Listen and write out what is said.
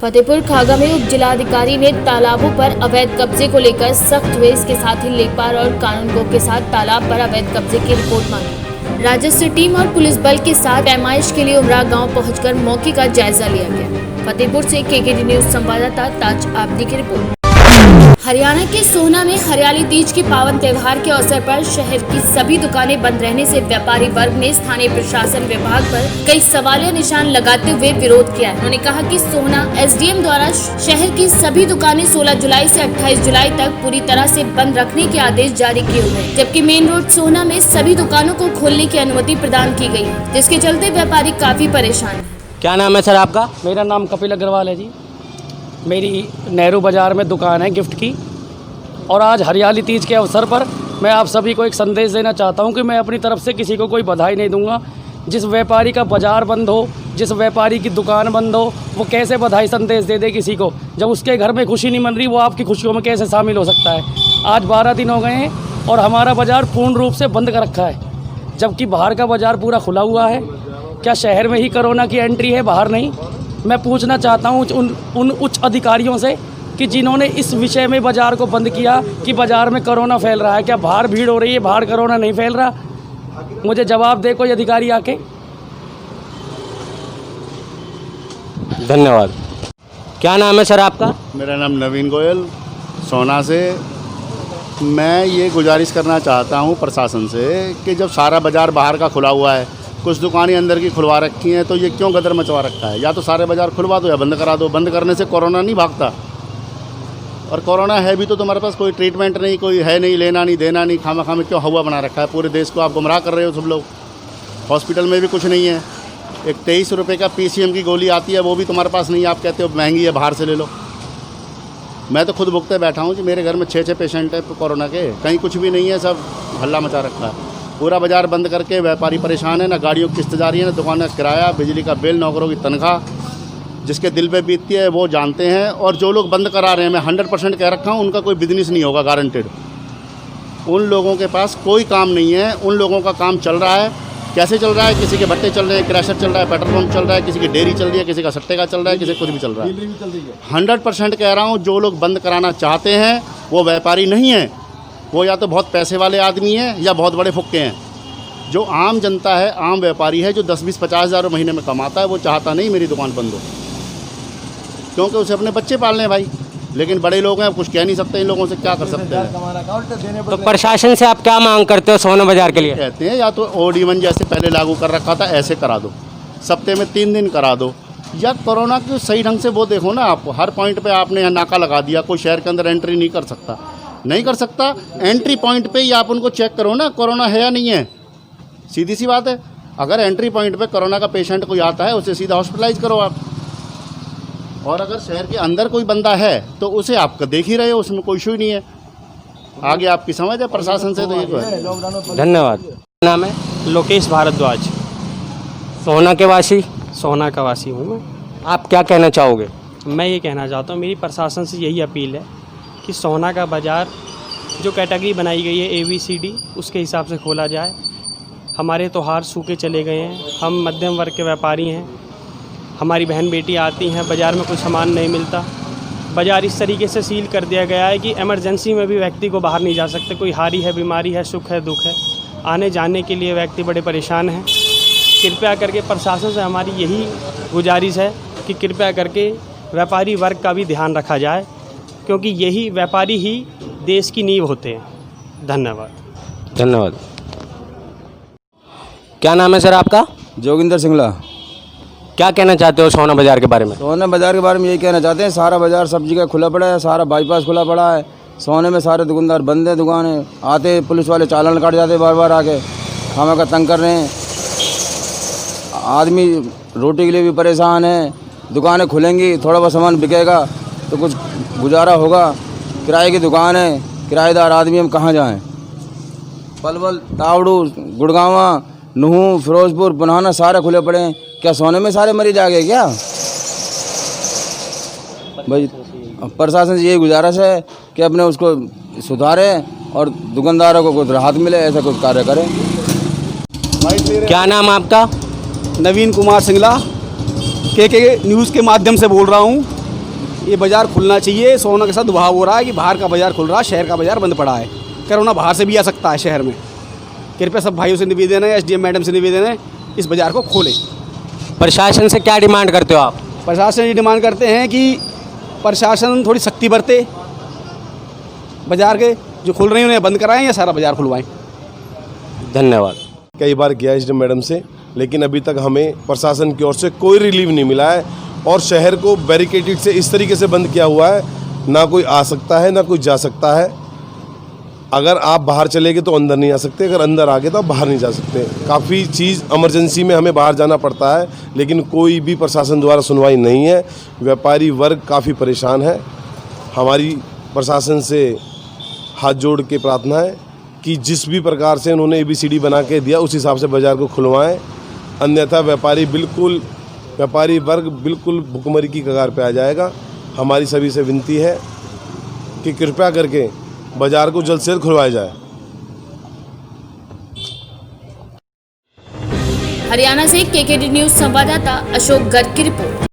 फतेहपुर खागा में उप जिलाधिकारी ने तालाबों पर अवैध कब्जे को लेकर सख्त हुए। इसके साथ ही लेखपाल और कानूनगो के साथ तालाब पर अवैध कब्जे की रिपोर्ट मांगी। राजस्व टीम और पुलिस बल के साथ पैमाइश के लिए उमरा गांव पहुंचकर मौके का जायजा लिया गया। फतेहपुर से केकेडी न्यूज संवाददाता ताज आबदी की रिपोर्ट। हरियाणा के सोहना में हरियाली तीज के पावन त्योहार के अवसर पर शहर की सभी दुकानें बंद रहने से व्यापारी वर्ग ने स्थानीय प्रशासन विभाग पर कई सवालिया निशान लगाते हुए विरोध किया है। उन्होंने कहा कि सोहना एसडीएम द्वारा शहर की सभी दुकानें 16 जुलाई से 28 जुलाई तक पूरी तरह से बंद रखने के आदेश जारी किए हुए हैं, जबकि मेन रोड सोहना में सभी दुकानों को खोलने की अनुमति प्रदान की गयी है, जिसके चलते व्यापारी काफी परेशान है। क्या नाम है सर आपका? मेरा नाम कपिल अग्रवाल है जी। मेरी नेहरू बाज़ार में दुकान है गिफ्ट की। और आज हरियाली तीज के अवसर पर मैं आप सभी को एक संदेश देना चाहता हूं कि मैं अपनी तरफ से किसी को कोई बधाई नहीं दूंगा। जिस व्यापारी का बाज़ार बंद हो, जिस व्यापारी की दुकान बंद हो, वो कैसे बधाई संदेश दे किसी को? जब उसके घर में खुशी नहीं मन रही, वो आपकी खुशियों में कैसे शामिल हो सकता है? आज 12 दिन हो गए हैं और हमारा बाज़ार पूर्ण रूप से बंद कर रखा है, जबकि बाहर का बाज़ार पूरा खुला हुआ है। क्या शहर में ही कोरोना की एंट्री है, बाहर नहीं? मैं पूछना चाहता हूँ उन उच्च अधिकारियों से कि जिन्होंने इस विषय में बाज़ार को बंद किया कि बाज़ार में कोरोना फैल रहा है, क्या बाहर भीड़ हो रही है, बाहर कोरोना नहीं फैल रहा? मुझे जवाब दे कोई अधिकारी आके। धन्यवाद। क्या नाम है सर आपका? मेरा नाम नवीन गोयल, सोहना से। मैं ये गुजारिश करना चाहता हूँ प्रशासन से कि जब सारा बाज़ार बाहर का खुला हुआ है, कुछ दुकानें अंदर की खुलवा रखी हैं, तो ये क्यों गदर मचवा रखा है? या तो सारे बाज़ार खुलवा दो या बंद करा दो। बंद करने से कोरोना नहीं भागता, और कोरोना है भी तो तुम्हारे पास कोई ट्रीटमेंट नहीं, कोई है नहीं, लेना नहीं देना नहीं, खामा खामे क्यों हवा बना रखा है? पूरे देश को आप गुमराह कर रहे हो सब लोग। हॉस्पिटल में भी कुछ नहीं है। एक 23 रुपये का PCM की गोली आती है, वो भी तुम्हारे पास नहीं है। आप कहते हो महंगी है, बाहर से ले लो। मैं तो खुद भुगते बैठा हूँ कि मेरे घर में 6 पेशेंट है कोरोना के, कहीं कुछ भी नहीं है, सब हल्ला मचा रखा है। पूरा बाज़ार बंद करके व्यापारी परेशान है, ना गाड़ियों की किस्त जा रही है, ना दुकान का किराया, बिजली का बिल, नौकरों की तनख्वाह। जिसके दिल पे बीतती है वो जानते हैं। और जो लोग बंद करा रहे हैं, मैं 100% कह रखा हूँ, उनका कोई बिजनेस नहीं होगा, गारंटेड। उन लोगों के पास कोई काम नहीं है। उन लोगों का काम चल रहा है। कैसे चल रहा है? किसी के भट्टे चल रहे हैं, क्रैशर चल रहा है, पेट्रोल पंप चल रहा है, किसी की डेयरी चल रही है, किसी का सट्टे का चल रहा है, किसी कुछ भी चल रहा है। 100% कह रहा हूँ, जो लोग बंद कराना चाहते हैं वो व्यापारी नहीं है। वो या तो बहुत पैसे वाले आदमी हैं या बहुत बड़े फुक्के हैं। जो आम जनता है, आम व्यापारी है, जो 10-20-50 हज़ार महीने में कमाता है, वो चाहता नहीं मेरी दुकान बंद हो, क्योंकि उसे अपने बच्चे पालने हैं भाई। लेकिन बड़े लोग हैं, कुछ कह नहीं सकते, इन लोगों से क्या कर सकते हैं? तो प्रशासन से आप क्या मांग करते हो सोहना बाज़ार के लिए? कहते हैं या तो OD1 जैसे पहले लागू कर रखा था, ऐसे करा दो, सप्ते में 3 दिन करा दो, या कोरोना को सही ढंग से वो देखो ना। आप हर पॉइंट पे आपने यहाँ नाका लगा दिया, कोई शहर के अंदर एंट्री नहीं कर सकता। एंट्री पॉइंट पे ही आप उनको चेक करो ना, कोरोना है या नहीं है। सीधी सी बात है। अगर एंट्री पॉइंट पे कोरोना का पेशेंट कोई आता है, उसे सीधा हॉस्पिटलाइज करो आप। और अगर शहर के अंदर कोई बंदा है तो उसे आप देख ही रहे हो, उसमें कोई इशू नहीं है। आगे आपकी समझ है प्रशासन से, तो ये तो है। धन्यवाद। नाम है? लोकेश भारद्वाज, सोहना के वासी। सोहना का वासी हूँ मैं। आप क्या कहना चाहोगे? मैं ये कहना चाहता हूँ, मेरी प्रशासन से यही अपील है कि सोहना का बाज़ार जो कैटेगरी बनाई गई है ABCD, उसके हिसाब से खोला जाए। हमारे त्योहार सूखे चले गए हैं, हम मध्यम वर्ग के व्यापारी हैं, हमारी बहन बेटी आती हैं, बाज़ार में कोई सामान नहीं मिलता। बाज़ार इस तरीके से सील कर दिया गया है कि इमरजेंसी में भी व्यक्ति को बाहर नहीं जा सकते। कोई हारी है, बीमारी है, सुख है, दुख है, आने जाने के लिए व्यक्ति बड़े परेशान हैं। कृपया करके प्रशासन से हमारी यही गुजारिश है कि कृपया करके व्यापारी वर्ग का भी ध्यान रखा जाए, क्योंकि यही व्यापारी ही देश की नींव होते हैं। धन्यवाद। क्या नाम है सर आपका? जोगिंदर सिंगला। क्या कहना चाहते हो सोहना बाज़ार के बारे में? सोहना बाज़ार के बारे में यही कहना चाहते हैं, सारा बाज़ार सब्जी का खुला पड़ा है, सारा बाईपास खुला पड़ा है। सोहने में सारे दुकानदार बंद है, दुकानें आते पुलिस वाले चालान काट जाते बार बार आके, खामा का तंग कर रहे हैं। आदमी रोटी के लिए भी परेशान है। दुकानें खुलेंगी, थोड़ा बहुत सामान बिकेगा तो कुछ गुजारा होगा। किराए की दुकान है, किराएदार आदमी, हम कहाँ जाएँ? पलवल, तावड़ू, गुड़गांवा, नूहू, फिरोजपुर, पुनाना सारे खुले पड़े हैं। क्या सोने में सारे मरीज आ गए क्या? भाई प्रशासन से यही गुजारिश है कि अपने उसको सुधारें और दुकानदारों को कुछ राहत मिले, ऐसा कुछ कार्य करें। क्या नाम आपका? नवीन कुमार सिंगला, के न्यूज़ के माध्यम से बोल रहा हूँ। ये बाज़ार खुलना चाहिए। सोना के साथ दुभाव हो रहा है कि बाहर का बाज़ार खुल रहा है, शहर का बाज़ार बंद पड़ा है। कोरोना बाहर से भी आ सकता है शहर में। कृपया सब भाइयों से निवेदन है, SDM मैडम से निवेदन है, इस बाज़ार को खोलें। प्रशासन से क्या डिमांड करते हो आप? प्रशासन ये डिमांड करते हैं कि प्रशासन थोड़ी सख्ती बरते, बाज़ार के जो खुल रहे हैं उन्हें बंद कराएं या सारा बाज़ार खुलवाएं। धन्यवाद। कई बार किया SDM मैडम से, लेकिन अभी तक हमें प्रशासन की ओर से कोई रिलीफ नहीं मिला है और शहर को बैरिकेटेड से इस तरीके से बंद किया हुआ है, ना कोई आ सकता है ना कोई जा सकता है। अगर आप बाहर चले गए तो अंदर नहीं आ सकते, अगर अंदर आ गए तो आप बाहर नहीं जा सकते। काफ़ी चीज़ इमरजेंसी में हमें बाहर जाना पड़ता है, लेकिन कोई भी प्रशासन द्वारा सुनवाई नहीं है। व्यापारी वर्ग काफ़ी परेशान है। हमारी प्रशासन से हाथ जोड़ के प्रार्थना है कि जिस भी प्रकार से उन्होंने ABCD बना के दिया उस हिसाब से बाज़ार को खुलवाएं, अन्यथा व्यापारी वर्ग बिल्कुल भुखमरी की कगार पे आ जाएगा। हमारी सभी से विनती है कि कृपया करके बाज़ार को जल्द से जल्द खुलवाया जाए। हरियाणा से KKD न्यूज़ संवाददाता अशोक गर्ग की रिपोर्ट।